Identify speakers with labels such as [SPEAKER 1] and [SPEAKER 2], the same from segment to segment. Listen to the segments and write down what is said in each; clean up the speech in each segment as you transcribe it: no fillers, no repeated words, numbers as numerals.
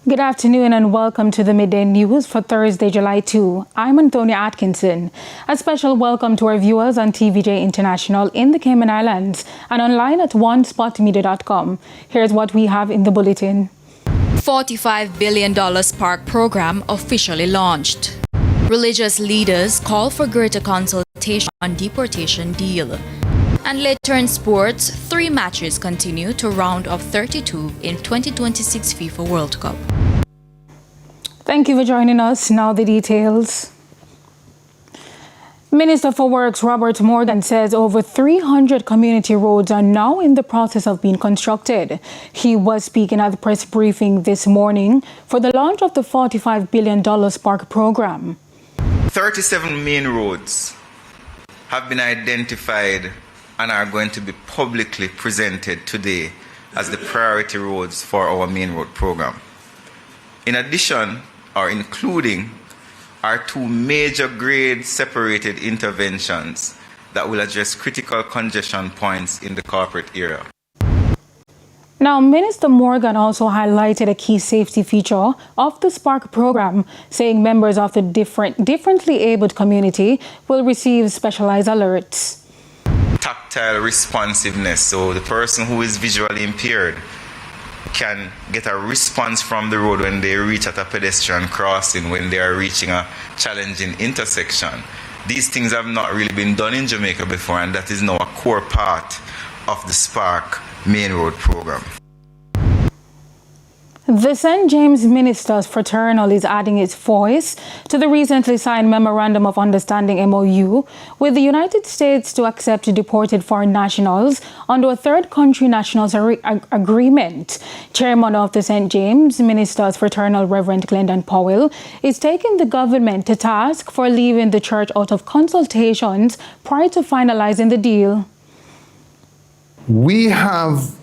[SPEAKER 1] Good afternoon and welcome to the Midday News for Thursday, July 2. I'm Antonia Atkinson. A special welcome to our viewers on TVJ International in the Cayman Islands and online at onespotmedia.com. Here's what we have in the bulletin.
[SPEAKER 2] $45 billion SPARC program officially launched. Religious leaders call for greater consultation on deportation deal. And later in sports, 3 matches continue to round of 32 in 2026 FIFA World Cup.
[SPEAKER 1] Thank you for joining us. Now the details. Minister for Works Robert Morgan says over 300 community roads are now in the process of being constructed. He was speaking at the press briefing this morning for the launch of the $45 billion SPARC program.
[SPEAKER 3] 37 main roads have been identified and are going to be publicly presented today as the priority roads for our main road program. In addition, or including, are 2 major grade separated interventions that will address critical congestion points in the corporate area.
[SPEAKER 1] Now, Minister Morgan also highlighted a key safety feature of the SPARC program, saying members of the differently abled community will receive specialized alerts.
[SPEAKER 3] Tactile responsiveness, so the person who is visually impaired can get a response from the road when they reach at a pedestrian crossing, when they are reaching a challenging intersection. These things have not really been done in Jamaica before, and that is now a core part of the SPARC main road program.
[SPEAKER 1] The St. James Ministers Fraternal is adding its voice to the recently signed Memorandum of Understanding MOU with the United States to accept deported foreign nationals under a third country nationals agreement. Chairman of the St. James Ministers Fraternal, Reverend Glendon Powell, is taking the government to task for leaving the church out of consultations prior to finalizing the deal.
[SPEAKER 4] We have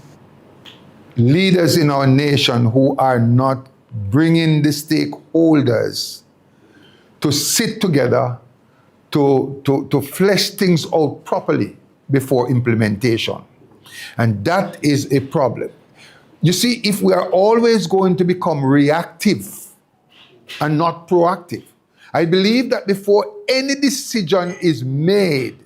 [SPEAKER 4] leaders in our nation who are not bringing the stakeholders to sit together to flesh things out properly before implementation. And that is a problem. You see, if we are always going to become reactive and not proactive, I believe that before any decision is made,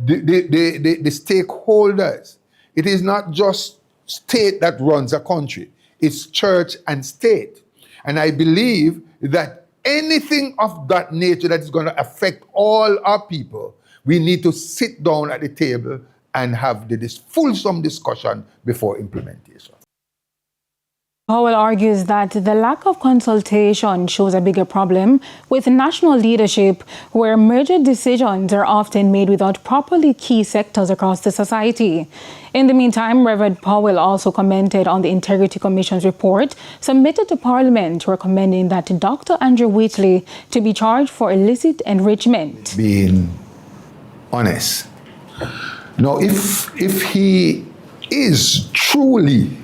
[SPEAKER 4] the stakeholders, it is not just state that runs a country. It's church and state. And I believe that anything of that nature that is going to affect all our people, we need to sit down at the table and have this fulsome discussion before implementation.
[SPEAKER 1] Powell argues that the lack of consultation shows a bigger problem with national leadership, where major decisions are often made without properly key sectors across the society. In the meantime, Reverend Powell also commented on the Integrity Commission's report submitted to Parliament, recommending that Dr. Andrew Wheatley to be charged for illicit enrichment.
[SPEAKER 4] Being honest. Now, if he is truly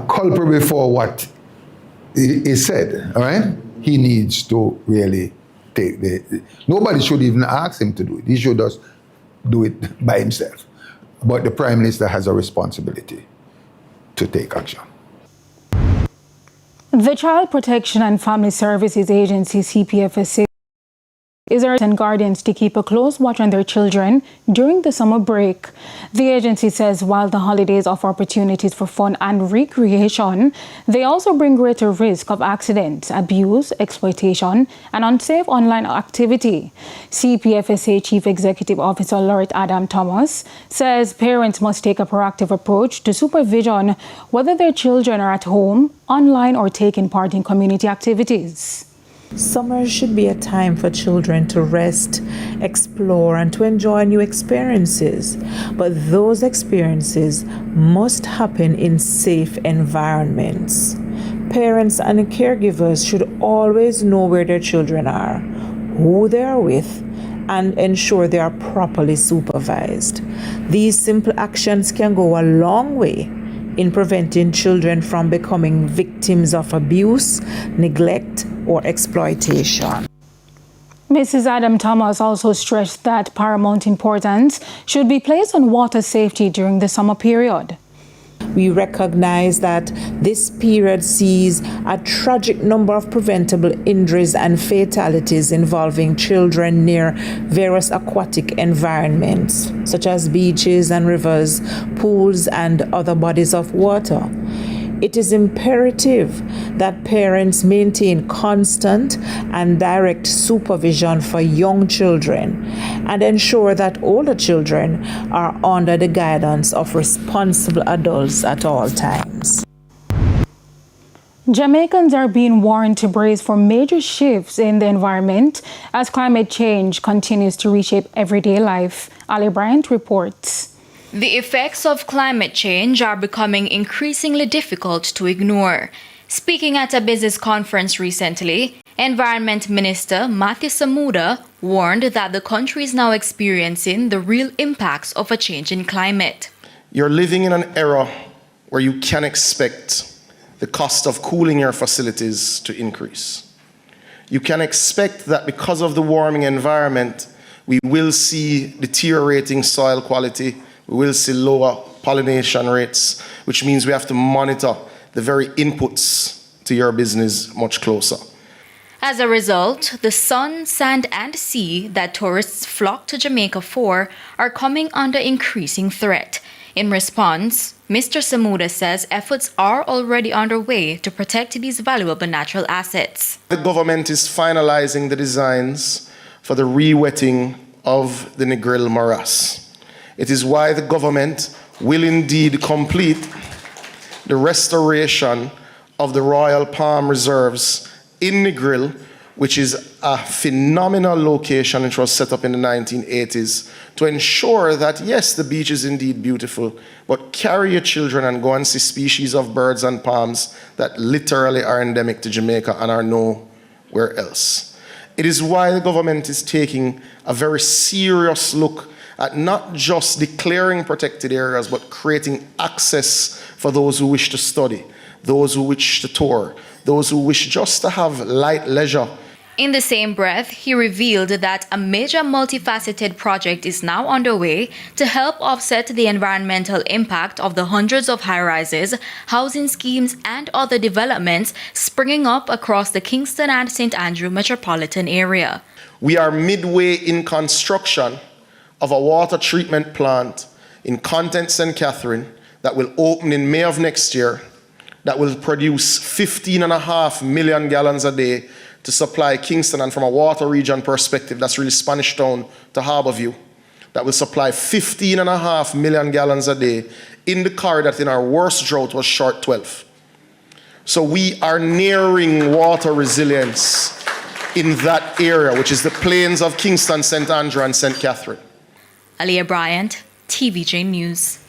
[SPEAKER 4] culpable for what he said, all right, he needs to really take nobody should even ask him to do it. He should just do it by himself. But the Prime Minister has a responsibility to take action.
[SPEAKER 1] The Child Protection and Family Services Agency, CPFSA, is urging guardians to keep a close watch on their children during the summer break. The agency says while the holidays offer opportunities for fun and recreation, they also bring greater risk of accidents, abuse, exploitation, and unsafe online activity. CPFSA Chief Executive Officer Laureate Adam Thomas says parents must take a proactive approach to supervision whether their children are at home, online, or taking part in community activities.
[SPEAKER 5] Summer should be a time for children to rest, explore, and to enjoy new experiences. But those experiences must happen in safe environments. Parents and caregivers should always know where their children are, who they are with, and ensure they are properly supervised. These simple actions can go a long way in preventing children from becoming victims of abuse, neglect, or exploitation.
[SPEAKER 1] Mrs. Adam Thomas also stressed that paramount importance should be placed on water safety during the summer period.
[SPEAKER 5] We recognize that this period sees a tragic number of preventable injuries and fatalities involving children near various aquatic environments, such as beaches and rivers, pools, and other bodies of water. It is imperative that parents maintain constant and direct supervision for young children and ensure that older children are under the guidance of responsible adults at all times.
[SPEAKER 1] Jamaicans are being warned to brace for major shifts in the environment as climate change continues to reshape everyday life. Ali Bryant reports.
[SPEAKER 2] The effects of climate change are becoming increasingly difficult to ignore. Speaking at a business conference recently, Environment Minister Matthew Samuda warned that the country is now experiencing the real impacts of a changing climate.
[SPEAKER 6] You're living in an era where you can expect the cost of cooling your facilities to increase. You can expect that because of the warming environment, we will see deteriorating soil quality. We will see lower pollination rates, which means we have to monitor the very inputs to your business much closer.
[SPEAKER 2] As a result, the sun, sand, and sea that tourists flock to Jamaica for are coming under increasing threat. In response, Mr. Samuda says efforts are already underway to protect these valuable natural assets.
[SPEAKER 6] The government is finalizing the designs for the re-wetting of the Negril morass. It is why the government will indeed complete the restoration of the Royal Palm Reserves in Negril, which is a phenomenal location which was set up in the 1980s to ensure that, yes, the beach is indeed beautiful, but carry your children and go and see species of birds and palms that literally are endemic to Jamaica and are nowhere else. It is why the government is taking a very serious look at not just declaring protected areas, but creating access for those who wish to study, those who wish to tour, those who wish just to have light leisure.
[SPEAKER 2] In the same breath, he revealed that a major multifaceted project is now underway to help offset the environmental impact of the hundreds of high-rises, housing schemes, and other developments springing up across the Kingston and St. Andrew metropolitan area.
[SPEAKER 6] We are midway in construction of a water treatment plant in Content St. Catherine that will open in May of next year, that will produce 15.5 million gallons a day to supply Kingston, and from a water region perspective, that's really Spanish Town to Harborview, that will supply 15.5 million gallons a day in the corridor that in our worst drought was short 12. So we are nearing water resilience in that area, which is the plains of Kingston, St. Andrew, and St. Catherine.
[SPEAKER 2] Aliyah Bryant, TVJ News.